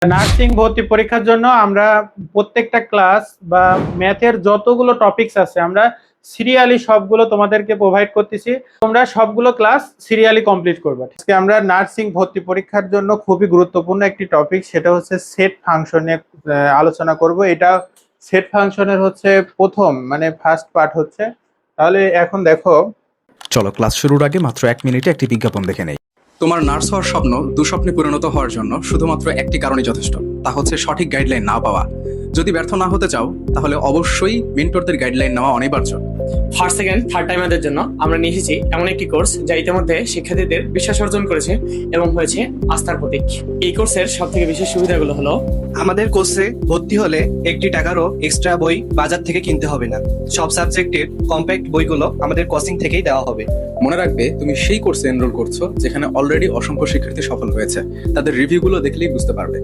Nursing ভর্তি পরীক্ষার জন্য আমরা প্রত্যেকটা ক্লাস বা ম্যাথের যতগুলো টপিকস আছে আমরা সিরিয়ালি সবগুলো তোমাদেরকে প্রোভাইড করতেছি। তোমরা সবগুলো ক্লাস সিরিয়ালি কমপ্লিট করবে। আজকে আমরা নার্সিং ভর্তি পরীক্ষার জন্য খুবই গুরুত্বপূর্ণ একটি টপিক, সেটা হচ্ছে সেট ফাংশন নিয়ে আলোচনা করব। এটা সেট ফাংশনের হচ্ছে প্রথম ফার্স্ট পার্ট হচ্ছে। তাহলে এখন দেখো, চলো ক্লাস শুরুর আগে মাত্র 1 মিনিটে একটি বিজ্ঞাপন দেখে নেই। তোমার নার্স হওয়ার স্বপ্ন দুঃস্বপ্নে পরিণত হওয়ার জন্য শুধুমাত্র একটি কারণই যথেষ্ট, তা হচ্ছে সঠিক গাইডলাইন না পাওয়া। যদি ব্যর্থ না হতে চাও তাহলে অবশ্যই মেন্টরদের গাইডলাইন নেওয়া অনিবার্য। ফার্স্ট সেকেন্ড থার্ড টাইমারদের জন্য আমরা নিয়ে এসেছি এমন একটি কোর্স যা ইতিমধ্যে শিক্ষার্থীদের বিশ্বাস অর্জন করেছে এবং হয়েছে আস্থার প্রতীক। এই কোর্সের সব থেকে বিশেষ সুবিধাগুলো হলো, আমাদের কোর্সে ভর্তি হলে একটি টাকারও এক্সট্রা বই বাজার থেকে কিনতে হবে না। সব সাবজেক্টের কম্প্যাক্ট বইগুলো আমাদের কোচিং থেকেই দেওয়া হবে। মনে রাখবে, তুমি সেই কোর্সে এনরোল করছো যেখানে অলরেডি অসংখ্য শিক্ষার্থী সফল হয়েছে। তাদের রিভিউগুলো দেখলেই বুঝতে পারবে।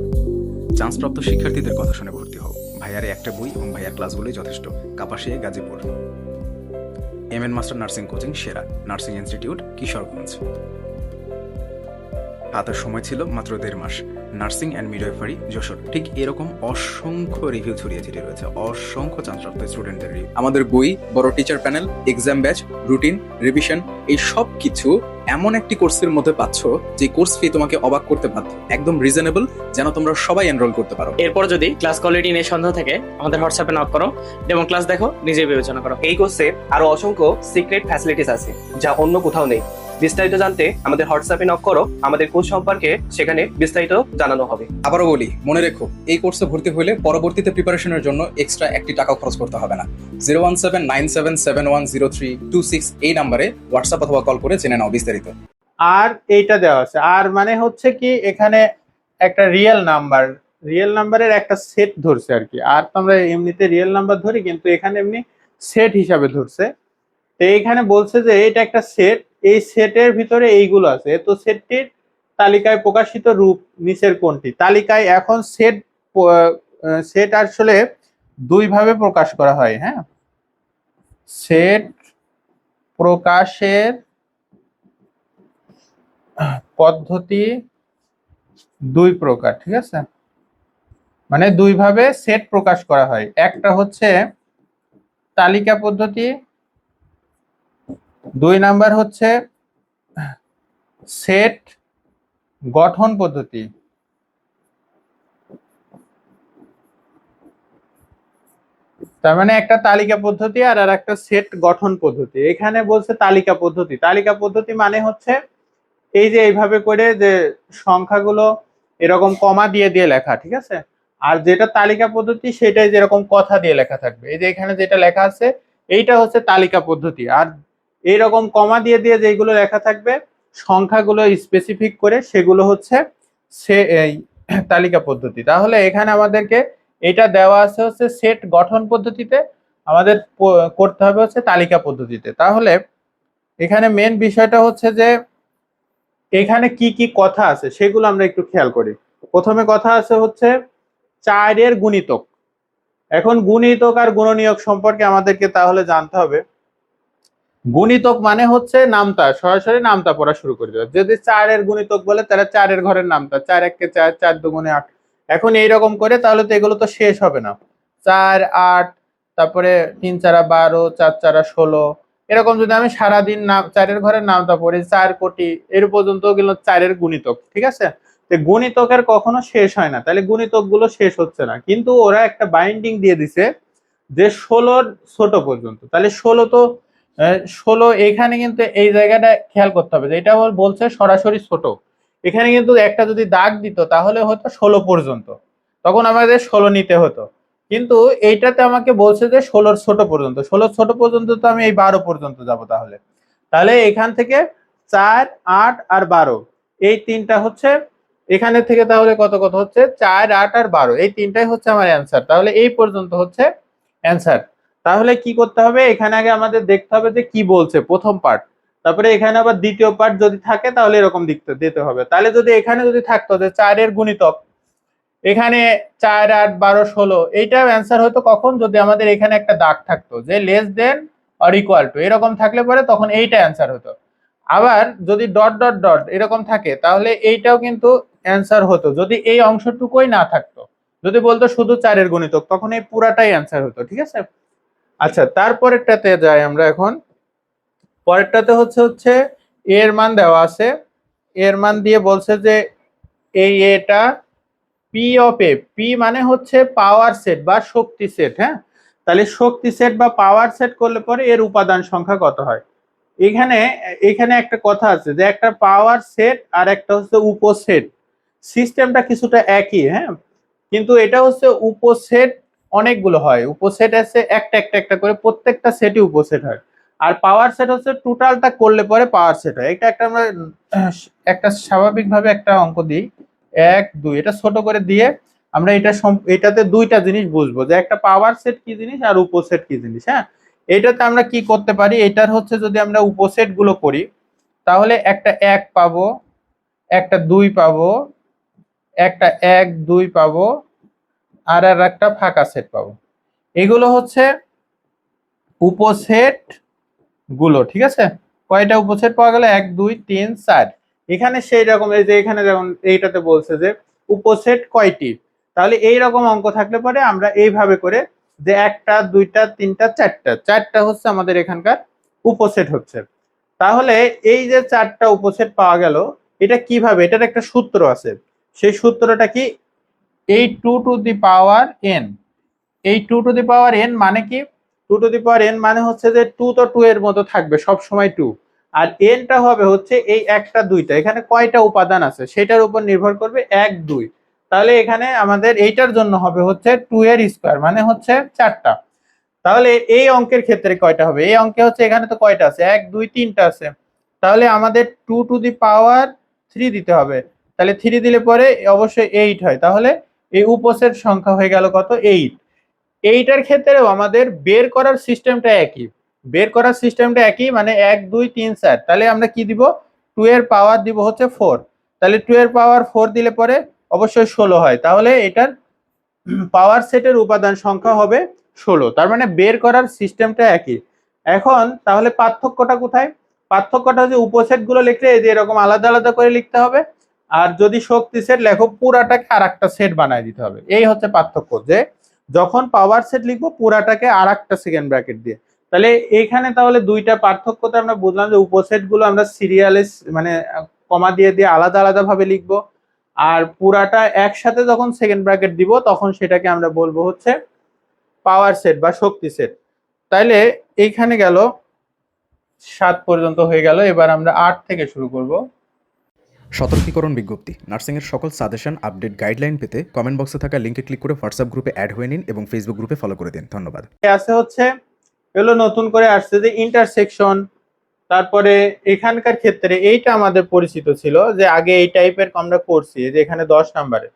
চান্সপ্রাপ্ত শিক্ষার্থীদের কথা শুনে ভর্তি হও। ভাইয়ারে একটা বই এবং ভাইয়ার ক্লাসগুলোই যথেষ্ট। Kapasia, Gazipur. MN master nursing coaching সেরা। Nursing institute, Kishoreganj. হাতে সময় ছিল মাত্র 1.5 মাস। Nursing and midwifery, Jessore. ঠিক এরকম অসংখ্য রিভিউ ছড়িয়ে ছিটিয়ে রয়েছে, অসংখ্য চান্সপ্রাপ্ত স্টুডেন্টদের রিভিউ। আমাদের বই, বড় teacher panel, exam batch, routine, revision, এই সব কিছু এমন একটি কোর্সের মধ্যে পাচ্ছ যে কোর্স ফি তোমাকে অবাক করতে বাধ্য। একদম রিজনেবল, যেন তোমরা সবাই এনরোল করতে পারো। এরপর যদি ক্লাস কোয়ালিটি নিয়ে সন্দেহ থাকে আমাদের হোয়াটসঅ্যাপে নক করো, ডেমো ক্লাস দেখো, নিজে বিবেচনা করো। এই কোর্সে আরো অসংখ্য সিক্রেট ফ্যাসিলিটিস আছে যা অন্য কোথাও নেই। বিস্তারিত জানতে আমাদের হোয়াটসঅ্যাপে নক করো, আমাদের কোর্স সম্পর্কে সেখানে বিস্তারিত জানানো হবে। আবারও বলি, মনে রেখো, এই কোর্সে ভর্তি হলে পরবর্তীতে প্রিপারেশনের জন্য এক্সট্রা একটি টাকাও খরচ করতে হবে না। 01797710326 এই নাম্বারে হোয়াটসঅ্যাপ অথবা কল করে জেনে নাও বিস্তারিত। আর এইটা দেওয়া আছে, আর হচ্ছে কি, এখানে একটা রিয়েল নাম্বারের একটা সেট ধরছে আর কি। আর তো আমরা এমনিতে রিয়েল নাম্বার ধরি, কিন্তু এখানে এমনি সেট হিসাবে ধরছে। তো এইখানে বলছে যে এটা একটা সেট, এই সেটের ভিতরে এইগুলো আছে। তো সেটটির তালিকায় প্রকাশিত রূপ নিচের কোনটি? তালিকায় এখন সেট আসলে দুই ভাবে প্রকাশ করা হয়। হ্যাঁ, সেট প্রকাশের পদ্ধতি দুই প্রকার, ঠিক আছে? দুই ভাবে সেট প্রকাশ করা হয়। একটা হচ্ছে তালিকা পদ্ধতি, 2 নাম্বার হচ্ছে সেট গঠন পদ্ধতি। তার একটা তালিকা পদ্ধতি আর একটা সেট গঠন পদ্ধতি। এখানে বলছে তালিকা পদ্ধতি। তালিকা পদ্ধতি মানে হচ্ছে এই যে এইভাবে করে যে সংখ্যাগুলো এরকম কমা দিয়ে দিয়ে লেখা, ঠিক আছে? আর যেটা তালিকা পদ্ধতি সেটাই যেরকম কথা দিয়ে লেখা থাকবে। এই যে এখানে যেটা লেখা আছে এইটা হচ্ছে তালিকা পদ্ধতি। আর এইরকম কমা দিয়ে দিয়ে যেগুলো লেখা থাকবে সংখ্যাগুলো স্পেসিফিক করে, সেগুলো হচ্ছে এই তালিকা পদ্ধতি। তাহলে এখানে আমাদেরকে এটা দেওয়া আছে হচ্ছে সেট গঠন পদ্ধতিতে, আমাদের করতে হবে হচ্ছে তালিকা পদ্ধতিতে। তাহলে এখানে মেন বিষয়টা হচ্ছে যে এখানে কি কি কথা আছে সেগুলো আমরা একটু খেয়াল করি। প্রথমে কথা আছে হচ্ছে 4 গুণিতক। এখন গুণিতক আর গুণনীয়ক সম্পর্কে আমাদেরকে তাহলে জানতে হবে। গুণিতক মানে হচ্ছে নামতা, সরাসরি নামতা পড়া শুরু করে দেবে। যদি 4 গুণিতক বলে তাহলে 4 ঘরের নামতা, 4 1 কে 4, 4 2 8। এখন এইরকম করে তাহলে তো এগুলো তো শেষ হবে না। 4 8, তারপরে 3 4 12, 4 4 16। এরকম যদি আমি সারাদিন 4 ঘরের নামতা পড়ি, 4 কোটি এর পর্যন্ত গেল 4 গুণিতক, ঠিক আছে? তো গুণিতকের কখনো শেষ হয় না, তাহলে গুণিতক গুলো শেষ হচ্ছে না। কিন্তু ওরা একটা বাইন্ডিং দিয়ে দিছে যে 16 ছোট পর্যন্ত। তাহলে 16 এখানে কিন্তু এই জায়গাটা খেয়াল করতে হবে যে এটা বলছে সরাসরি ছোট। এখানে কিন্তু একটা যদি দাগ দিত তাহলে হতো 16 পর্যন্ত, তখন আমাদের 16 নিতে হতো। কিন্তু এইটাতে আমাকে বলছে যে 16 ছোট পর্যন্ত। 16 ছোট পর্যন্ত তো আমি এই 12 পর্যন্ত যাব। তাহলে এখান থেকে 4 8 আর 12 এই তিনটা হচ্ছে এখানে থেকে, তাহলে কত কত হচ্ছে 4 8 আর 12, এই তিনটাই হচ্ছে আমার অ্যান্সার। তাহলে এই পর্যন্ত হচ্ছে অ্যান্সার। তাহলে কি করতে হবে, এখানে আগে আমাদের দেখতে হবে যে কি বলছে প্রথম পার্ট, তারপরে এখানে আবার দ্বিতীয় পার্ট যদি থাকে তাহলে এরকম দিতে হবে। তাহলে যদি এখানে যদি থাকতো যে 4 গুণিতক, এখানে 4 8 12 16, এইটাও অ্যান্সার হতো কখন, যদি আমাদের এখানে একটা দাগ থাকতো যে less than or equal to, এরকম থাকলে পরে তখন এইটা অ্যান্সার হতো। আবার যদি ডট ডট ডট এরকম থাকে তাহলে এইটাও কিন্তু অ্যান্সার হতো যদি এই অংশটুকুই না থাকতো। যদি বলতো শুধু 4-এর গুণিতক, তখন এই পুরাটাই অ্যান্সার হতো। ঠিক আছে, আচ্ছা তারপরেরটাতে যাই আমরা এখন। পরেরটাতে হচ্ছে এর মান দেওয়া আছে, এর মান দিয়ে বলছে যে এই এটা পি অফ এ, পি মানে হচ্ছে পাওয়ার সেট বা শক্তি সেট। হ্যাঁ, তাহলে শক্তি সেট বা পাওয়ার সেট করলে পরে এর উপাদান সংখ্যা কত হয়। এখানে এখানে একটা কথা আছে যে একটা পাওয়ার সেট আর একটা হচ্ছে উপসেট, সিস্টেমটা কিছুটা একই। হ্যাঁ, কিন্তু এটা হচ্ছে উপসেট অনেকগুলো হয়, উপসেট আছে একটা একটা একটা করে, প্রত্যেকটা সেটই উপসেট হয়। আর পাওয়ার সেট হচ্ছে টোটালটা করলে পরে পাওয়ার সেট হয়। এটা একটা আমরা একটা স্বাভাবিকভাবে একটা অঙ্ক দিই 1 2, এটা ছোট করে দিয়ে আমরা এটাতে দুইটা জিনিস বুঝবো যে একটা পাওয়ার সেট কি জিনিস আর উপসেট কি জিনিস। হ্যাঁ, এটাতে আমরা কি করতে পারি, এটার হচ্ছে যদি আমরা উপসেট গুলো করি তাহলে একটা 1 পাবো, একটা 2 পাবো, একটা 1 2 পাবো, আর একটা ফাঁকা সেট পাবো। এগুলো হচ্ছে উপসেট গুলো। ঠিক আছে, কয়টা উপসেট পাওয়া গেল, 1 2 3 4। এখানে সেই রকম এই যে এখানে যেমন এইটাতে বলছে যে উপসেট কয়টি, তাহলে এই রকম অঙ্ক থাকলে পরে আমরা এইভাবে করে যে একটা দুইটা তিনটা চারটা, চারটা হচ্ছে আমাদের এখানকার উপসেট হচ্ছে। তাহলে এই যে চারটা উপসেট পাওয়া গেল, এটা কিভাবে, এটার একটা সূত্র আছে। সেই সূত্রটা কি, এই 2 টু দি পাওয়ার n, এই 2 টু দি পাওয়ার n মানে কি, 2 টু দি পাওয়ার n মানে হচ্ছে যে 2 তো 2 এর মতো থাকবে সব সময় 2, আর n টা হবে হচ্ছে এই একটা দুইটা, এখানে কয়টা উপাদান আছে সেটার উপর নির্ভর করবে 1 2। তাহলে এখানে আমাদের এইটার জন্য হবে হচ্ছে 2 এর স্কয়ার মানে হচ্ছে 4টা। তাহলে এই অঙ্কের ক্ষেত্রে কয়টা হবে, এই অঙ্কে হচ্ছে এখানে তো কয়টা আছে 1 2 3টা আছে, তাহলে আমাদের 2 টু দি পাওয়ার 3 দিতে হবে। তাহলে 3 দিলে পরে অবশ্যই 8 হয়, তাহলে এই উপসেট সংখ্যা হয়ে গেল কত 8। এইটার ক্ষেত্রেও আমাদের বের করার সিস্টেমটা একই, বের করার সিস্টেমটা একই মানে 1 2 3 4। তাহলে আমরা কি দিব, 2 এর পাওয়ার দিব হচ্ছে 4, তাহলে 2 এর পাওয়ার 4 দিলে পরে অবশ্যই 16 হয়, তাহলে এটার পাওয়ার সেটের উপাদান সংখ্যা হবে 16। তার মানে বের করার সিস্টেমটা একই। এখন তাহলে পার্থক্যটা কোথায়, পার্থক্যটা হচ্ছে উপসেট গুলো লিখলে এই যে এরকম আলাদা আলাদা করে লিখতে হবে, আর যদি শক্তি সেট লেখো পুরাটাকে আর একটা সেট বানায় দিতে হবে। এই হচ্ছে পার্থক্য, যে যখন পাওয়ার সেট লিখবো পুরাটাকে আর একটা সেকেন্ড ব্র্যাকেট দিয়ে। তাহলে এইখানে তাহলে দুইটা পার্থক্যতে আমরা বুঝলাম যে উপসেট গুলো আমরা সিরিয়ালে মানে কমা দিয়ে দিয়ে আলাদা আলাদা ভাবে লিখবো, আর পুরাটা একসাথে যখন সেকেন্ড ব্র্যাকেট দিব তখন সেটাকে আমরা বলবো হচ্ছে পাওয়ার সেট বা শক্তি সেট। তাইলে এইখানে গেল 7 পর্যন্ত হয়ে গেল, এবার আমরা 8 থেকে শুরু করব। সতর্কীকরণ বিজ্ঞপ্তি, নার্সিংয়ের সকল সাজেশন আপডেট গাইডলাইন পেতে কমেন্ট বক্সে থাকা লিঙ্কে ক্লিক করে হোয়াটসঅ্যাপ গ্রুপে অ্যাড হয়ে নিন এবং ফেসবুক গ্রুপে ফলো করে দিন। ধন্যবাদ। আছে হচ্ছে এগুলো নতুন করে আসছে যে ইন্টারসেকশন, তারপরে এখানকার ক্ষেত্রে এইটা আমাদের পরিচিত ছিল যে আগে এই টাইপের আমরা করছি, যে এখানে 10 নাম্বারে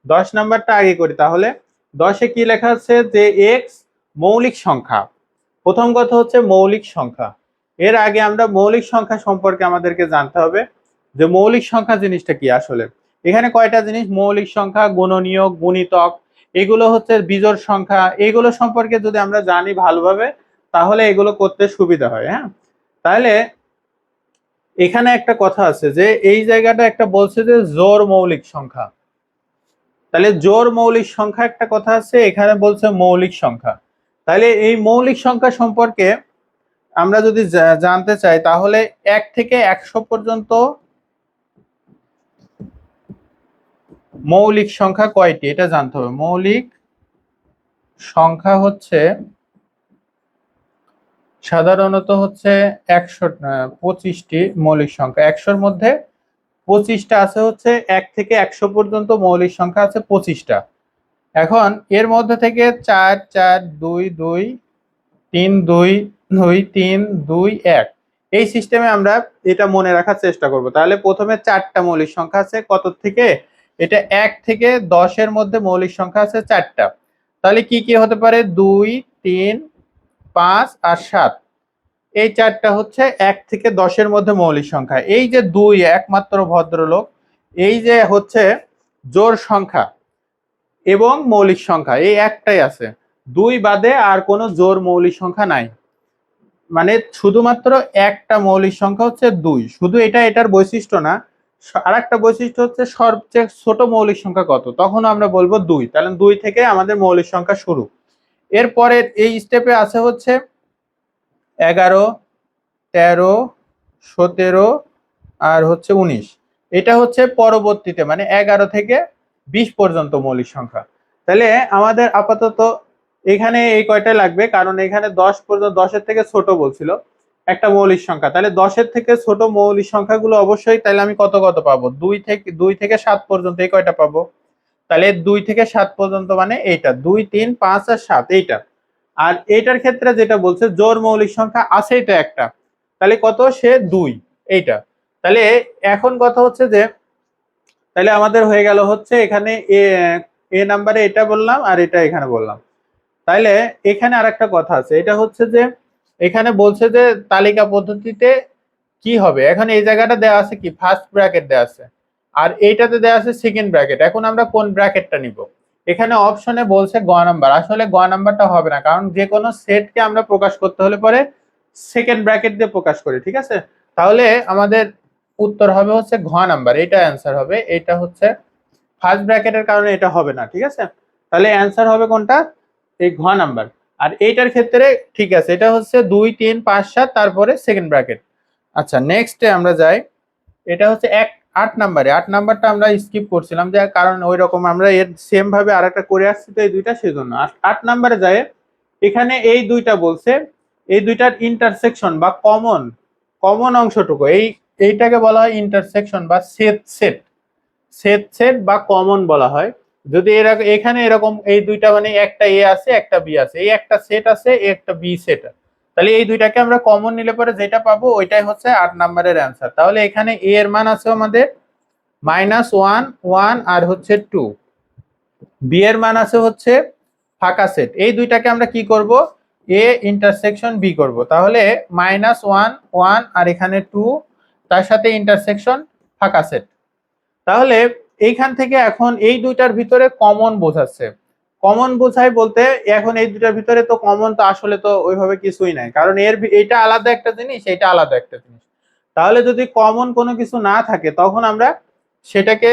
10 নাম্বারটা আগে করি। তাহলে 10-এ কি লেখা আছে যে এক্স মৌলিক সংখ্যা, প্রথম কথা হচ্ছে মৌলিক সংখ্যা। এর আগে আমরা মৌলিক সংখ্যা সম্পর্কে আমাদেরকে জানতে হবে যে মৌলিক সংখ্যা জিনিসটা কি। আসলে এখানে কয়টা জিনিস, মৌলিক সংখ্যা, গুণনীয়, গুণিতক, এগুলো হচ্ছে বিজোড় সংখ্যা, এগুলো সম্পর্কে যদি আমরা জানি ভালোভাবে তাহলে এগুলো করতে সুবিধা হয়। হ্যাঁ, তাহলে এখানে একটা কথা আছে যে এই জায়গাটা একটা বলছে যে জোড় মৌলিক সংখ্যা, তাহলে জোড় মৌলিক সংখ্যা একটা কথা আছে, এখানে বলছে মৌলিক সংখ্যা। তাহলে এই মৌলিক সংখ্যা সম্পর্কে আমরা যদি জানতে চাই তাহলে 1 থেকে 100 পর্যন্ত মৌলিক সংখ্যা কয়টি এটা জানতে হবে। মৌলিক সংখ্যা হচ্ছে সাধারণত হচ্ছে 125টি মৌলিক সংখ্যা, 100-র মধ্যে 25টা আছে হচ্ছে 1 থেকে 100 পর্যন্ত মৌলিক সংখ্যা আছে 25টা। এখন এর মধ্যে থেকে 4 4 2 2 3 2 2 3 2 1 এই সিস্টেমে আমরা এটা মনে রাখার চেষ্টা করব। তাহলে প্রথমে 4টা মৌলিক সংখ্যা আছে কত থেকে, এটা 1 থেকে 10-এর মধ্যে মৌলিক সংখ্যা আছে 4টা। তাহলে কি কি হতে পারে, 2 3 5 আর 7, এই 4টা হচ্ছে 1 থেকে 10-এর মধ্যে মৌলিক সংখ্যা। এই যে 2 একমাত্র ভদ্রলোক, এই যে হচ্ছে জোড় সংখ্যা এবং মৌলিক সংখ্যা এই একটাই আছে, 2 বাদে আর কোনো জোড় মৌলিক সংখ্যা নাই। মানে শুধুমাত্র একটা মৌলিক সংখ্যা হচ্ছে 2, শুধু এটা এটার বৈশিষ্ট্য না, আরেকটা বৈশিষ্ট্য হচ্ছে সবচেয়ে ছোট মৌলিক সংখ্যা কত, তখন আমরা বলবো 2। তাহলে 2 থেকে আমাদের মৌলিক সংখ্যা শুরু। এরপরে এই স্টেপে আছে হচ্ছে 11, 13, 17 আর হচ্ছে 19। এটা হচ্ছে পরবর্তীতে, মানে 11 থেকে 20 পর্যন্ত মৌলিক সংখ্যা। তাহলে আমাদের আপাতত এখানে এই কয়টা লাগবে, কারণ এখানে 10 পর্যন্ত, 10-এর থেকে ছোট বলছিল একটা মৌলিক সংখ্যা। তাহলে 10-এর থেকে ছোট মৌলিক সংখ্যাগুলো অবশ্যই, তাহলে আমি কত কত পাবো, 2 থেকে 7 পর্যন্ত এই কয়টা পাবো। তাহলে 2 থেকে 7 পর্যন্ত মানে এইটা 2, 3, 5 আর 7 এইটা। আর এইটার ক্ষেত্রে যেটা বলছে জোড় মৌলিক সংখ্যা আছে এটা একটা, তাহলে কত, সে 2 এইটা। তাহলে এখন কথা হচ্ছে যে, তাহলে আমাদের হয়ে গেল হচ্ছে এখানে এ নাম্বারে এটা বললাম আর এটা এখানে বললাম। তাইলে এখানে আরেকটা কথা আছে, এটা হচ্ছে যে এখানে বলছে যে তালিকা পদ্ধতিতে কি হবে। এখন এই জায়গাটা দেওয়া আছে কি, ফার্স্ট ব্র্যাকেট দেওয়া আছে, আর এইটাতে দেওয়া আছে সেকেন্ড ব্র্যাকেট। এখন আমরা কোন ব্র্যাকেটটা নিব? এখানে অপশনে বলছে গ নাম্বার, আসলে গ নাম্বারটা হবে না, কারণ যে কোনো সেটকে আমরা প্রকাশ করতে হলে পরে সেকেন্ড ব্র্যাকেট দিয়ে প্রকাশ করি, ঠিক আছে। তাহলে আমাদের উত্তর হবে হচ্ছে ঘ নাম্বার, এটা অ্যান্সার হবে। এটা হচ্ছে ফার্স্ট ব্র্যাকেটের কারণে এটা হবে না, ঠিক আছে। তাহলে অ্যান্সার হবে কোনটা, এই ঘ নাম্বার। আর এইটার ক্ষেত্রে ঠিক আছে, এটা হচ্ছে 2, 3, 5, 7 তারপরে সেকেন্ড ব্র্যাকেট। আচ্ছা নেক্সটে আমরা যাই, এটা হচ্ছে 8 নাম্বারে। 8 নাম্বারটা আমরা স্কিপ করছিলাম, যে কারণ ওই রকম আমরা এর সেম ভাবে আরেকটা করে আসছি তো এই দুইটা, সেজন্য। 8 নাম্বারে যায়, এখানে এই দুইটা বলছে, এই দুইটার ইন্টারসেকশন বা কমন কমন অংশটুকু, এইটাকে বলা হয় ইন্টারসেকশন বা সেট বা কমন বলা হয়। যদি এখানে এরকম এই দুইটা, মানে একটা এ আছে একটা বি আছে, এই একটা সেট আছে একটা বি সেট, তাহলে এই দুইটাকে আমরা কমন নিলে পরে যেটা পাবো ওইটাই হচ্ছে 8 নাম্বারের অ্যান্সার। তাহলে এখানে এ এর মান আছে আমাদের -1, 1 আর হচ্ছে 2, বি এর মান আছে হচ্ছে ফাঁকা সেট। এই দুইটাকে আমরা কি করব, এ ইন্টারসেকশন বি করব। তাহলে -1, 1 আর এখানে 2, তার সাথে ইন্টারসেকশন ফাঁকা সেট। তাহলে এইখান থেকে এখন এই দুইটার ভিতরে কমন বোঝাচ্ছে। কমন বোঝাই বলতে এখন এই দুইটার ভিতরে তো কমন তো আসলে তো ওইভাবে কিছুই নাই, কারণ এটা আলাদা একটা জিনিস, এটা আলাদা একটা জিনিস। তাহলে যদি কমন কোনো কিছু না থাকে তখন আমরা সেটাকে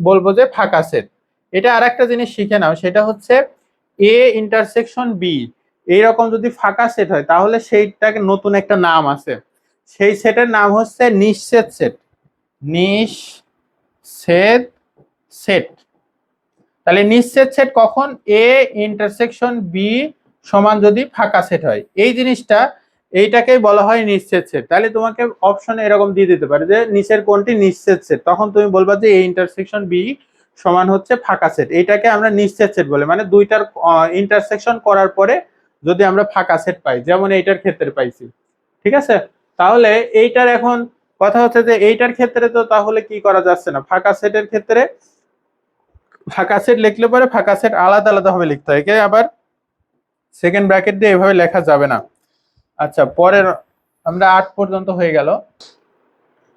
বলবো যে ফাঁকা সেট। এটা আর একটা জিনিস শিখে নাও, সেটা হচ্ছে এ ইন্টারসেকশন বি এইরকম যদি ফাঁকা সেট হয় তাহলে সেইটাকে নতুন একটা নাম আছে, সেই সেটের নাম হচ্ছে নিঃছেদ সেট। নিঃছেদ সেট। তাহলে নিঃছেদ সেট কখন, এ ইন্টারসেকশন বি সমান যদি ফাঁকা সেট হয়, এই জিনিসটা এইটাকেই বলা হয় নিঃছেদ সেট। তাহলে তোমাকে অপশনে এরকম দিয়ে দিতে পারে যে নিচের কোনটি নিঃছেদ সেট, তখন তুমি বলবা যে এ ইন্টারসেকশন বি সমান হচ্ছে ফাঁকা সেট। এইটাকে আমরা নিঃছেদ সেট বলে, মানে দুইটার ইন্টারসেকশন করার পরে যদি আমরা ফাঁকা সেট পাই, যেমন এইটার ক্ষেত্রে পাইছি, ঠিক আছে। তাহলে এইটার এখন কথা হচ্ছে যে এইটার ক্ষেত্রে তো তাহলে কি করা যাচ্ছে না, ফাঁকা সেটের ক্ষেত্রে ফাঁকা সেট লিখলে পরে ফাঁকা সেট আলাদা আলাদা ভাবে লিখতে হয়, কে আবার সেকেন্ড ব্র্যাকেট দিয়ে এভাবে লেখা যাবে না। আচ্ছা পরের, আমরা 8 পর্যন্ত হয়ে গেল।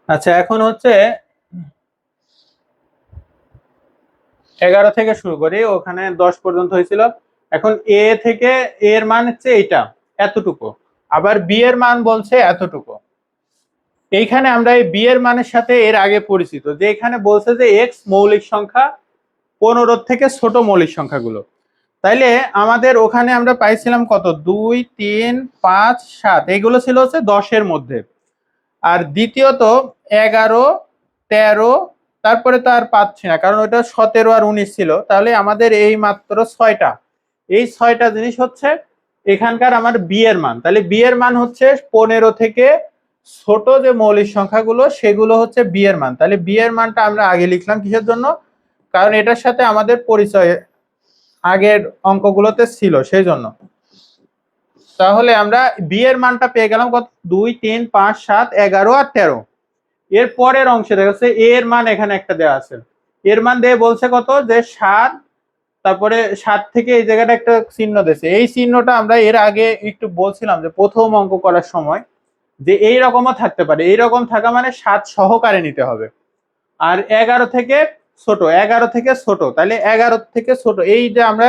আচ্ছা এখন হচ্ছে 11 থেকে শুরু করি, ওখানে 10 পর্যন্ত হয়েছিল। এখন এ থেকে এর মান হচ্ছে এইটা এতটুকু, আবার বি এর মান বলছে এতটুকু। এইখানে আমরা এই বি এর মানের সাথে এর আগে পরিচিত, যে এখানে বলছে যে এক্স মৌলিক সংখ্যা 15 থেকে ছোট মৌলিক সংখ্যাগুলো। তাইলে আমাদের ওখানে আমরা পাইছিলাম কত, 2, 3, 5, 7, এগুলো ছিল হচ্ছে 10-এর মধ্যে। আর দ্বিতীয়ত 11, 13, তারপরে তো আর পাচ্ছি না কারণ ওটা 17 আর 19 ছিল। তাহলে আমাদের এই মাত্র 6টা, এই 6টা জিনিস হচ্ছে এখানকার আমার বি এর মান। তাহলে বি এর মান হচ্ছে 15 থেকে ছোট যে মৌলিক সংখ্যাগুলো সেগুলো হচ্ছে বি এর মান। তাহলে বি এর মানটা আমরা আগে লিখলাম কিসের জন্য, কারণ এটার সাথে আমাদের পরিচয় আগের অঙ্কগুলোতে ছিল সেই জন্য। তাহলে আমরা বি এর মানটা পেয়ে গেলাম কত, 2, 3, 5, 7, 11 আর 13। এর পরের অংশে দেখা যাচ্ছে এ এর মান এখানে একটা দেওয়া আছে, এর মান দিয়ে বলছে কত, যে 7, তারপরে 7 থেকে এই জায়গাটা একটা চিহ্ন দিয়েছে। এই চিহ্নটা আমরা এর আগে একটু বলছিলাম যে প্রথম অঙ্ক করার সময়, যে এই রকমও থাকতে পারে, এইরকম থাকা মানে 7 সহকারে নিতে হবে। আর 11 থেকে ছোট, 11 থেকে ছোট, তাহলে 11 থেকে ছোট, এই যে আমরা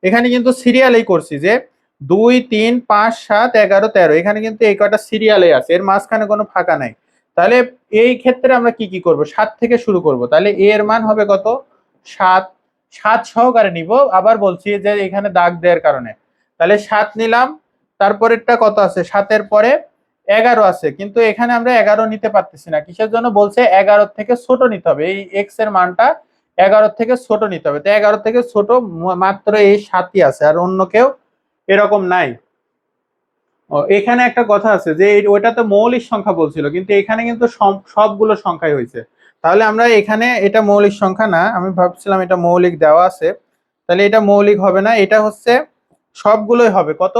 এখানে কিন্তু সিরিয়ালেই করছি যে 2, 3, 5, 7, 11, 13, এখানে কিন্তু এই কয়টা সিরিয়ালে আছে, এর মাঝখানে কোনো ফাঁকা নাই। তাহলে এই ক্ষেত্রে আমরা কি কি করব, 7 থেকে শুরু করব। তাহলে এ এর মান হবে কত, 7। 7 সহকারে নিব, আবার বলছি যে এখানে দাগ দেওয়ার কারণে। তাহলে 7 নিলাম, তারপরেরটা কত আছে, 7-এর পরে 11 আছে, কিন্তু এখানে আমরা 11 নিতে পারতেছি না। কিসের জন্য, বলছে 11 থেকে ছোট নিতে হবে, এই এক্স এর মানটা 11 থেকে ছোট নিতে হবে। তো 11 থেকে ছোট মাত্র এই 7ই আছে, আর অন্য কেউ এরকম নাই। এখানে একটা কথা আছে যে ওইটা তো মৌলিক সংখ্যা বলছিল, কিন্তু এখানে কিন্তু সবগুলো সংখ্যাই হয়েছে। তাহলে আমরা এখানে এটা মৌলিক সংখ্যা না, আমি ভাবছিলাম এটা মৌলিক দেওয়া আছে, তাহলে এটা মৌলিক হবে না, এটা হচ্ছে সবগুলোই হবে কত,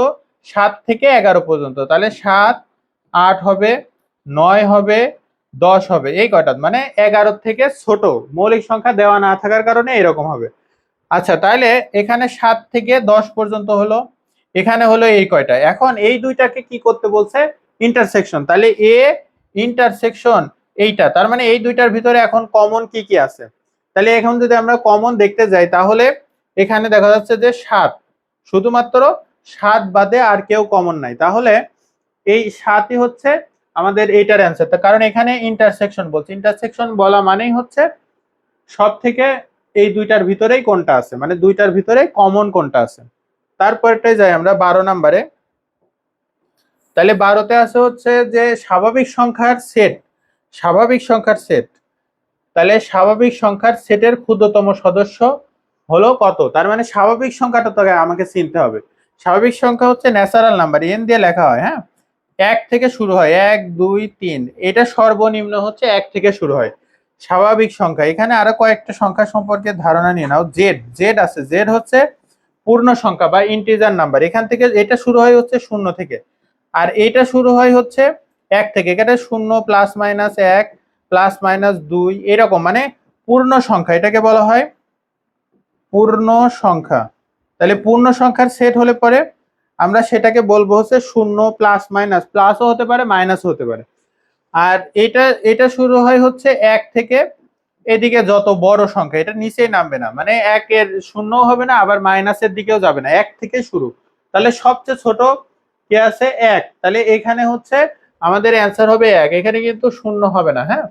7 থেকে 11 পর্যন্ত। তাহলে 7, 8 হবে, 9 হবে, 10 হবে, এই কয়টা, মানে 11 থেকে ছোট মৌলিক সংখ্যা দেওয়া না থাকার কারণে এরকম হবে। আচ্ছা, তাহলে এখানে 7 থেকে 10 পর্যন্ত হলো, এখানে হলো এই কয়টা। এখন এই দুইটাকে কি করতে বলছে, ইন্টারসেকশন। তাহলে এ ইন্টারসেকশন এইটা, তার মানে এই দুইটার ভিতরে এখন কমন কি কি আছে। তাহলে এখন যদি আমরা কমন দেখতে যাই, তাহলে এখানে দেখা যাচ্ছে যে 7, শুধুমাত্র 7 বাদে আর কেউ কমন নাই। তাহলে এই 7ই হচ্ছে আমাদের এইটার অ্যান্সার, কারণ এখানে ইন্টারসেকশন বলছে। ইন্টারসেকশন বলা মানেই হচ্ছে সব থেকে এই দুইটার ভিতরেই কোনটা আছে, মানে দুইটার ভিতরে কমন কোনটা আছে। তারপরটাই যাই আমরা 12 নম্বরে। তাহলে 12তে আছে হচ্ছে যে স্বাভাবিক সংখ্যার সেট। স্বাভাবিক সংখ্যার সেট, তাহলে স্বাভাবিক সংখ্যার সেটের ক্ষুদ্রতম সদস্য হলো কত। তার মানে স্বাভাবিক সংখ্যাটা তো আমাকে চিনতে হবে। স্বাভাবিক সংখ্যা হচ্ছে ন্যাচারাল নাম্বার, এন দিয়ে লেখা হয়, হ্যাঁ, 1 থেকে শুরু হয়, 1 2 3, এটা সর্বনিম্ন হচ্ছে 1 থেকে শুরু হয় স্বাভাবিক সংখ্যা। এখানে আরো কয়েকটা সংখ্যা সম্পর্কে ধারণা নিয়ে নাও। জেড, জেড আছে, জেড হচ্ছে পূর্ণ সংখ্যা বা ইন্টিজার নাম্বার। এখান থেকে এটা শুরু হয় হচ্ছে 0 থেকে, আর এটা শুরু হয় হচ্ছে 1 থেকে। এখানে 0 প্লাস মাইনাস 1 প্লাস মাইনাস 2 এরকম, মানে পূর্ণ সংখ্যা, এটাকে বলা হয় পূর্ণ সংখ্যা। তাহলে পূর্ণ সংখ্যার সেট হলে পরে আমরা সেটাকে বলবো হচ্ছে 0 প্লাস মাইনাস, প্লাসও হতে পারে মাইনাসও হতে পারে। আর এটা এটা শুরু হয় হচ্ছে 1 থেকে, এদিকে যত বড় সংখ্যা এটা নিচেই নামবে না, মানে 1 এর 0 হবে না, আবার মাইনাসের দিকেও যাবে না, 1 থেকে শুরু। তাহলে সবচেয়ে ছোট কি আছে, 1। তাহলে এখানে হচ্ছে আমাদের অ্যান্সার হবে 1, এখানে কিন্তু 0 হবে না। হ্যাঁ,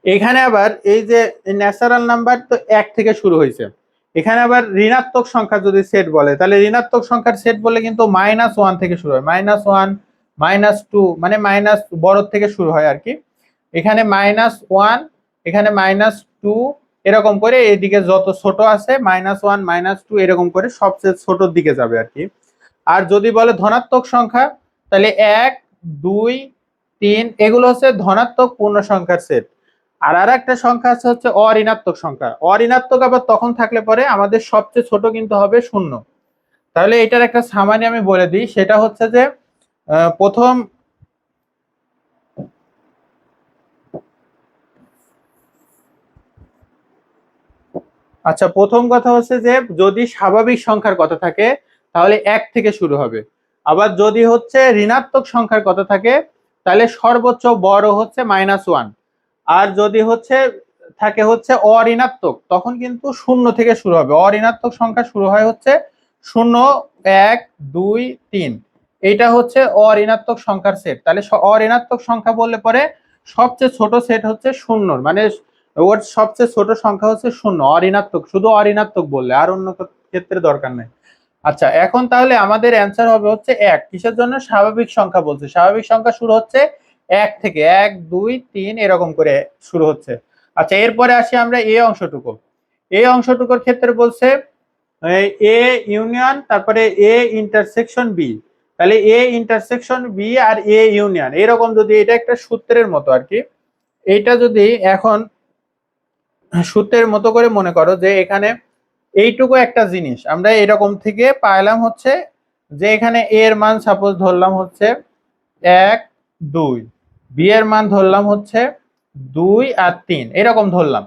এখানে আবার এই যে ন্যাচারাল নাম্বার তো 1 থেকে শুরু হয়েছে, এখানে আবার ঋণাত্মক সংখ্যা যদি সেট বলে, তাহলে ঋণাত্মক সংখ্যার সেট বলে কিন্তু -1 থেকে শুরু হয়, -1 -2, মানে মাইনাস বড় থেকে শুরু হয় আর কি। এখানে -1, এখানে -2, এরকম করে এদিকে যত ছোট আছে -1 -2 এরকম করে সবচেয়ে ছোটর দিকে যাবে আর কি। আর যদি বলে ধনাত্মক সংখ্যা, তাহলে 1 2 3 এগুলো হচ্ছে ধনাত্মক পূর্ণ সংখ্যার সেট। আর একটা সংখ্যা আছে হচ্ছে অঋণাত্মক সংখ্যা। অঋণাত্মক আবার তখন থাকলে পরে আমাদের সবচেয়ে ছোট কিন্তু হবে 0। তাহলে এটার একটা সামানি আমি বলে দিই, সেটা হচ্ছে যে প্রথম আচ্ছা, প্রথম কথা হচ্ছে যে যদি স্বাভাবিক সংখ্যার কথা থাকে তাহলে 1 থেকে শুরু হবে। আবার যদি হচ্ছে ঋণাত্মক সংখ্যার কথা থাকে তাহলে সর্বোচ্চ বড় হচ্ছে -1। আর যদি হচ্ছে থাকে হচ্ছে অঋণাত্মক, তখন কিন্তু 0 থেকে শুরু হবে। অঋণাত্মক সংখ্যা শুরু হয় হচ্ছে 0 1 2 3, এটা হচ্ছে অঋণাত্মক সংখ্যার সেট। তাহলে অঋণাত্মক সংখ্যা বললে পরে সবচেয়ে ছোট সেট হচ্ছে 0, মানে ওর সবচেয়ে ছোট সংখ্যা হচ্ছে 0, অঋণাত্মক, শুধু অঋণাত্মক বললে, আর অন্য ক্ষেত্রে দরকার নেই। আচ্ছা, এখন তাহলে আমাদের অ্যান্সার হবে হচ্ছে 1। কিসের জন্য, স্বাভাবিক সংখ্যা বলছে, স্বাভাবিক সংখ্যা শুরু হচ্ছে 1 থেকে, 1 2 3 এরকম করে শুরু হচ্ছে। আচ্ছা, এরপরে আসি আমরা এই অংশটুকু। এই অংশটুকুর ক্ষেত্রে বলছে এ ইউনিয়ন, তারপরে এ ইন্টারসেকশন বি। তাহলে এ ইন্টারসেকশন বি আর এ ইউনিয়ন, এরকম যদি, এটা একটা সূত্রের মতো আর কি। এইটা যদি এখন সূত্রের মতো করে মনে করো যে এখানে এইটুকু একটা জিনিস আমরা এরকম থেকে পাইলাম হচ্ছে যে এখানে এ এর মান সাপোজ ধরলাম হচ্ছে 1 2, বি এর মান ধরলাম হচ্ছে 2 আর 3 এরকম ধরলাম।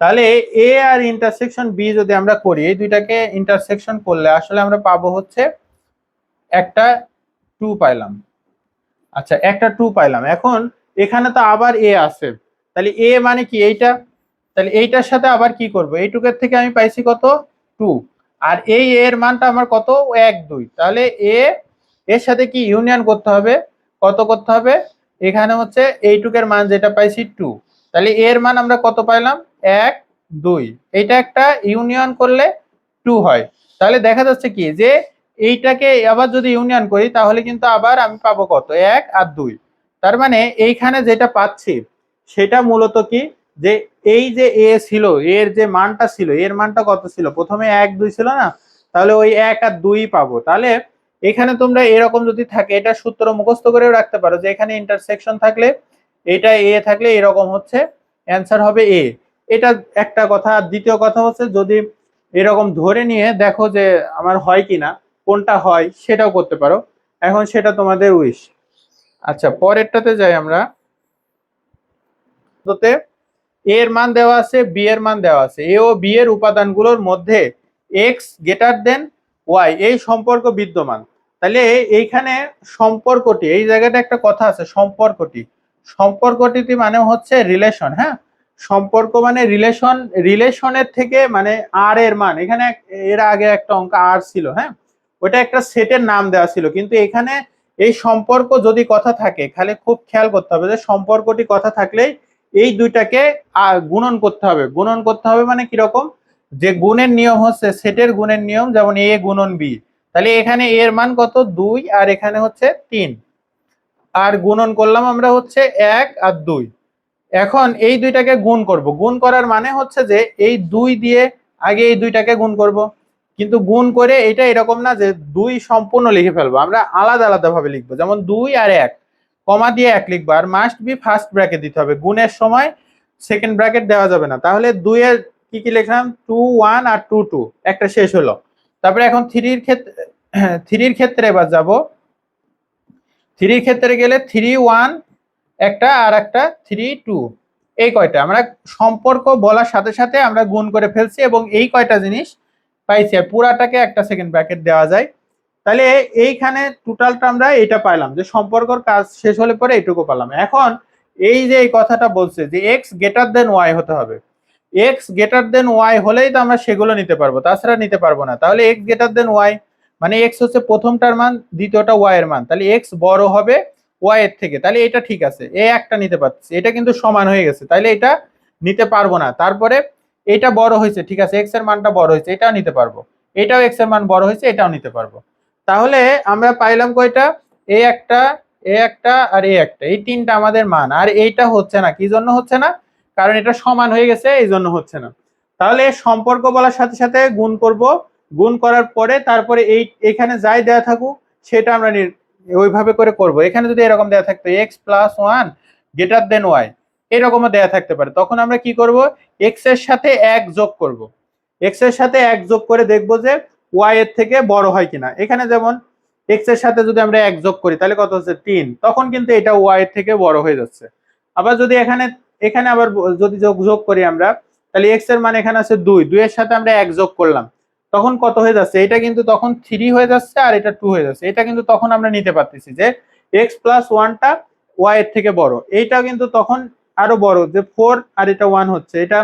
তাহলে এ আর ইন্টারসেকশন বি যদি আমরা করি, এই দুইটাকে ইন্টারসেকশন করলে আসলে আমরা পাবো হচ্ছে একটা 2 পাইলাম। আচ্ছা, একটা 2 পাইলাম। এখন এখানে তো আবার এ আছে, তাহলে এ মানে কি এইটা, তাহলে এইটার সাথে আবার কি করব, এইটুকের থেকে আমি পাইছি কত 2, আর এই এর মানটা আমার কত 1 2, তাহলে এ এর সাথে কি ইউনিয়ন করতে হবে, কত করতে হবে এখানে হচ্ছে এইটুকের মান যেটা পাইছি 2, তাহলে এর মান আমরা কত পাইলাম 1 2, এটা একটা ইউনিয়ন করলে 2 হয়। তাহলে দেখা যাচ্ছে কি যে এইটাকে আবার যদি ইউনিয়ন করি তাহলে কিন্তু আবার আমি পাবো কত 1 আর 2। তার মানে এইখানে যেটা পাচ্ছি সেটা মূলত কি যে এই যে এ ছিল, এর যে মানটা ছিল, এর মানটা কত ছিল, প্রথমে 1 2 ছিল না, তাহলে ওই 1 আর 2 পাবো। তাহলে এখানে তোমরা এরকম যদি থাকে এটা সূত্র মুখস্থ করেও রাখতে পারো যে এখানে ইন্টারসেকশন থাকলে এটা এ থাকলে এরকম হচ্ছে অ্যান্সার হবে এ। এটা একটা কথা। আর দ্বিতীয় কথা হচ্ছে যদি এরকম ধরে নিয়ে দেখো যে আমার হয় কিনা, কোনটা হয় সেটাও করতে পারো, এখন সেটা তোমাদের উইশ। আচ্ছা পরেরটাতে যাই আমরা। তোতে এর মান দেওয়া আছে, বি এর মান দেওয়া আছে, এ ও বি এর উপাদানগুলোর মধ্যে এক্স গ্রেটার দেন ওয়াই এই সম্পর্ক বিদ্যমান। তাহলে এইখানে সম্পর্কটি, এই জায়গাটা একটা কথা আছে সম্পর্কটি, সম্পর্কটি মানে হচ্ছে রিলেশন। হ্যাঁ, সম্পর্ক মানে রিলেশন, রিলেশনের থেকে মানে আর এর মান, এখানে এর আগে একটা অঙ্ক আর ছিল, হ্যাঁ ওটা একটা সেটের নাম দেওয়া ছিল, কিন্তু এখানে এই সম্পর্ক যদি কথা থাকে, খালি খুব খেয়াল করতে হবে যে সম্পর্কটি কথা থাকলেই এই দুইটাকে গুণন করতে হবে। গুণন করতে হবে মানে কিরকম, যে গুণের নিয়ম হচ্ছে সেটের গুণের নিয়ম, যেমন এ গুণন বি। তাহলে এখানে এর মান কত 2 আর এখানে হচ্ছে 3, আর গুণন করলাম আমরা হচ্ছে 1 আর 2। এখন এই দুইটাকে গুণ করব, গুণ করার মানে হচ্ছে যে এই 2 দিয়ে আগে এই দুইটাকে গুণ করব, কিন্তু গুণ করে এটা এরকম না যে 2 সম্পূর্ণ লিখে ফেলবো, আমরা আলাদা আলাদা ভাবে লিখবো, যেমন 2 আর 1 কমা দিয়ে 1 লিখবো, আর মাস্ট বি ফার্স্ট ব্র্যাকেট দিতে হবে, গুণের সময় সেকেন্ড ব্র্যাকেট দেওয়া যাবে না। তাহলে 2 এর কি কি লিখলাম 2 1 আর 2 2, একটা শেষ হলো। তারপরে এখন 3 এর ক্ষেত্রে, 3 এর ক্ষেত্রে এবার যাব, 3 এর ক্ষেত্রে গেলে 3 1 একটা আর একটা 3 2, এই কয়টা আমরা সম্পর্ক বলার সাথে সাথে আমরা গুণ করে ফেলছি এবং এই কয়টা জিনিস পাইছি, আর পুরাটাকে একটা সেকেন্ড ব্র্যাকেট দেওয়া যায়। তাহলে এইখানে টোটালটা আমরা এটা পাইলাম যে সম্পর্কর কাজ শেষ হলে পরে এইটুকু পেলাম। এখন এই যে এই কথাটা বলছে যে এক্স গ্রেটার দেন ওয়াই হতে হবে, এক্স গ্রেটার দেন ওয়াই হলেই তো আমরা সেগুলো নিতে পারবো, তাছাড়া নিতে পারবো না। তাহলে এক্স গ্রেটার দেন ওয়াই মানে এক্স হচ্ছে প্রথমটার মান, দ্বিতীয়টা ওয়াই এর মান, তাহলে এক্স বড় হবে ওয়াই এর থেকে, তাহলে এটা ঠিক আছে, এ একটা নিতে পারছি, এটা কিন্তু সমান হয়ে গেছে, তাহলে এটা নিতে পারবো না। তারপরে এটা বড় হয়েছে, ঠিক আছে, এক্স এর মানটা বড় হয়েছে, এটাও নিতে পারবো, এটাও এক্স এর মান বড় হয়েছে, এটাও নিতে পারবো। তাহলে আমরা পাইলাম কয়টা, এ একটা, এ একটা আর এ একটা, এই তিনটা আমাদের মান। আর এইটা হচ্ছে না, কি জন্য হচ্ছে না, কারণ এটা সমান হয়ে গেছে এই জন্য হচ্ছে না। তাহলে সম্পর্ক বলার সাথে সাথে গুণ করব, গুণ করার পরে তারপরে এই এখানে যাই দেওয়া থাকুক সেটা আমরা ওইভাবে করে করব। এখানে যদি এরকম দেওয়া থাকতো X plus one greater than Y, এরকমও দেওয়া থাকতে পারে, তখন আমরা কি করব এক্স এর সাথে 1 যোগ করব, এক্স এর সাথে 1 যোগ করে দেখবো যে ওয়াই এর থেকে বড় হয় কিনা। এখানে যেমন এক্স এর সাথে যদি আমরা 1 যোগ করি তাহলে কত হচ্ছে 3, তখন কিন্তু এটা ওয়াই এর থেকে বড় হয়ে যাচ্ছে। আবার যদি এখানে এখানে আবার যদি যোগ করি আমরা, তাহলে এক্স এর মান এখানে আছে 2, 2 এর সাথে আমরা 1 যোগ করলাম, তখন কত হয়ে যাচ্ছে, এটা কিন্তু তখন 3 হয়ে যাচ্ছে আর এটা 2 হয়ে যাচ্ছে। এটা কিন্তু তখন আমরা নিতে পারতেছি যে এক্স প্লাস ওয়ানটা ওয়াই এর থেকে বড়, এইটাও কিন্তু তখন আরো বড়, যে 4 আর এটা 1 হচ্ছে, এটা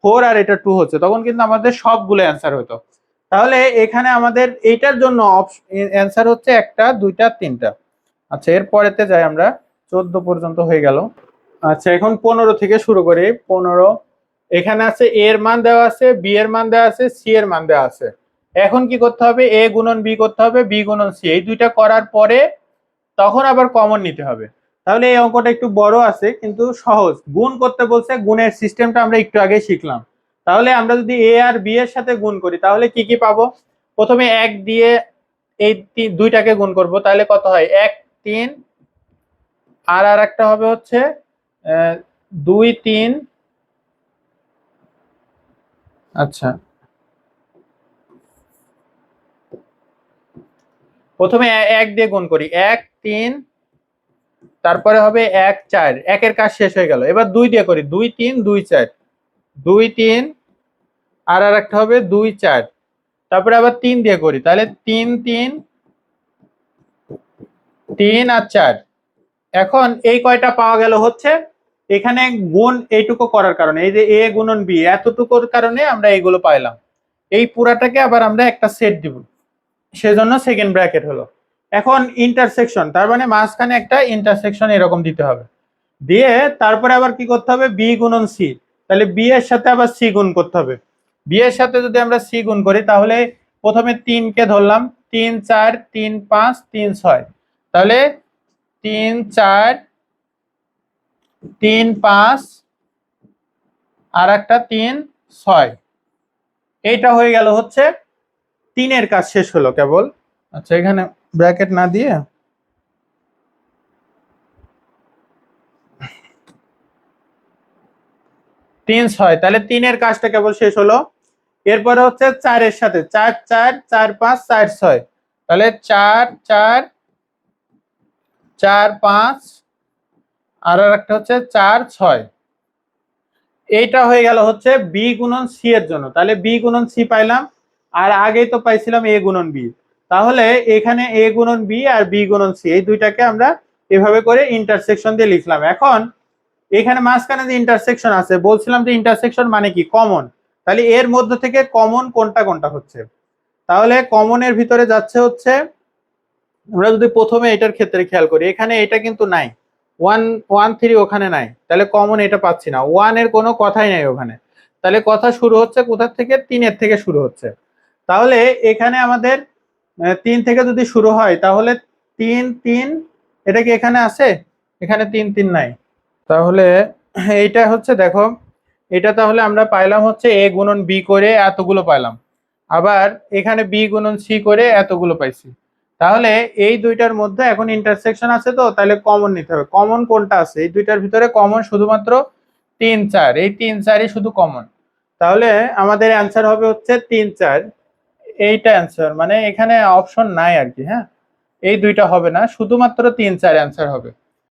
4 আর এটা 2 হচ্ছে, তখন কিন্তু আমাদের সবগুলো অ্যান্সার হতো। তাহলে এখানে আমাদের এইটার জন্য অ্যান্সার হচ্ছে 1 2 3। আচ্ছা এর পরেতে যাই আমরা, 14 পর্যন্ত হয়ে গেল। আচ্ছা এখন 15 থেকে শুরু করি। 15 এখানে আছে এ এর মান দেওয়া আছে, বি এর মান দেওয়া আছে, সি এর মান দেওয়া আছে। এখন কি করতে হবে, এ গুণন বি করতে হবে, বি গুণন সি, এই দুইটা করার পরে তখন আবার কমন নিতে হবে। তাহলে এই অঙ্কটা একটু বড় আছে কিন্তু সহজ, গুণ করতে বলছে, গুণের সিস্টেমটা আমরা একটু আগে শিখলাম। তাহলে আমরা যদি এ আর বি এর সাথে গুণ করি তাহলে কি কি পাবো, প্রথমে 1 দিয়ে এই দুইটাকে গুণ করব, তাহলে কত হয় 1 3, আর একটা হবে হচ্ছে 2 3। আচ্ছা প্রথমে 1 দিয়ে গুণ করি, 1 3, তারপরে হবে 1 4, একের কাজ শেষ হয়ে গেল। এবার 2 দিয়ে করি, 2 3 2 4, 2 3, আর একটা হবে 2 4, তারপরে আবার 3 দিয়ে করি, তাহলে 3 3 3 আর 4। এখন এই কয়টা পাওয়া গেল হচ্ছে এখানে গুণ এইটুকু করার কারণে, এই যে এ গুণন বি এতটুকুর কারণে আমরা এইগুলো পাইলাম। এই পুরাটাকে আবার আমরা একটা সেট দিব, সেজন্য সেকেন্ড ব্র্যাকেট হলো। এখন ইন্টারসেকশন, তার মানে মাঝখানে একটা ইন্টারসেকশন এরকম দিতে হবে, দিয়ে তারপরে আবার কি করতে হবে, বি গুণন সি। তাহলে বি এর সাথে আবার সি গুণ করতে হবে। বি এর সাথে যদি আমরা সি গুণ করি তাহলে প্রথমে 3 কে ধরলাম, 3 4 3 5 3 6, তাহলে 3 4 3 5 আর একটা 3 6, এইটা হয়ে গেল হচ্ছে 3-এর কাজ শেষ হলো কেবল। আচ্ছা, এখানে ব্র্যাকেট না দিয়ে 3 6, তাহলে 3-এর কাজটা কেবল শেষ হলো। এরপরে হচ্ছে 4-এর সাথে 4 4 4 5 4 6, তাহলে 4 4 4 5 আর একটা হচ্ছে 4 6, এইটা হয়ে গেল হচ্ছে বি গুণন সি এর জন্য। তাহলে বি গুণন সি পাইলাম, আর আগেই তো পাইছিলাম এ গুণন বি। তাহলে এখানে এ গুণন বি আর বি গুণন সি এই দুইটাকে আমরা এভাবে করে ইন্টারসেকশন দিয়ে লিখলাম। এখন এখানে মাঝখানে যে ইন্টারসেকশন আছে, বলছিলাম যে ইন্টারসেকশন মানে কি, কমন। তাহলে এর মধ্যে থেকে কমন কোনটা কোনটা হচ্ছে, তাহলে কমনের ভিতরে যাচ্ছে হচ্ছে, আমরা যদি প্রথমে এটার ক্ষেত্রে খেয়াল করি, এখানে এটা কিন্তু নাই, 1 1 3 ওখানে নাই, তাহলে কমন এটা পাচ্ছি না, 1 এর কোনো কথাই নাই ওখানে। তাহলে কথা শুরু হচ্ছে কোথা থেকে, 3-এর থেকে শুরু হচ্ছে। তাহলে এখানে আমাদের 3 থেকে যদি শুরু হয় তাহলে 3 3, এটা কি এখানে আছে, এখানে 3 3 নাই। তাহলে এইটা হচ্ছে, দেখো এটা তাহলে আমরা পাইলাম হচ্ছে এ গুণন বি করে এতগুলো পাইলাম, আবার এখানে বি গুণন সি করে এতগুলো পাইছি। তাহলে এই দুইটার মধ্যে এখন ইন্টারসেকশন আছে, তো তাহলে কমন নিতে হবে। কমন কোনটা আছে, এই দুইটার ভিতরে কমন শুধুমাত্র 3 4, এই 3 4ই শুধু কমন। তাহলে আমাদের অ্যান্সার হবে হচ্ছে 3 4, এইটা অ্যান্সার, মানে এখানে অপশন নাই আর কি। হ্যাঁ, এই দুইটা হবে না, শুধুমাত্র 3 4 অ্যান্সার হবে।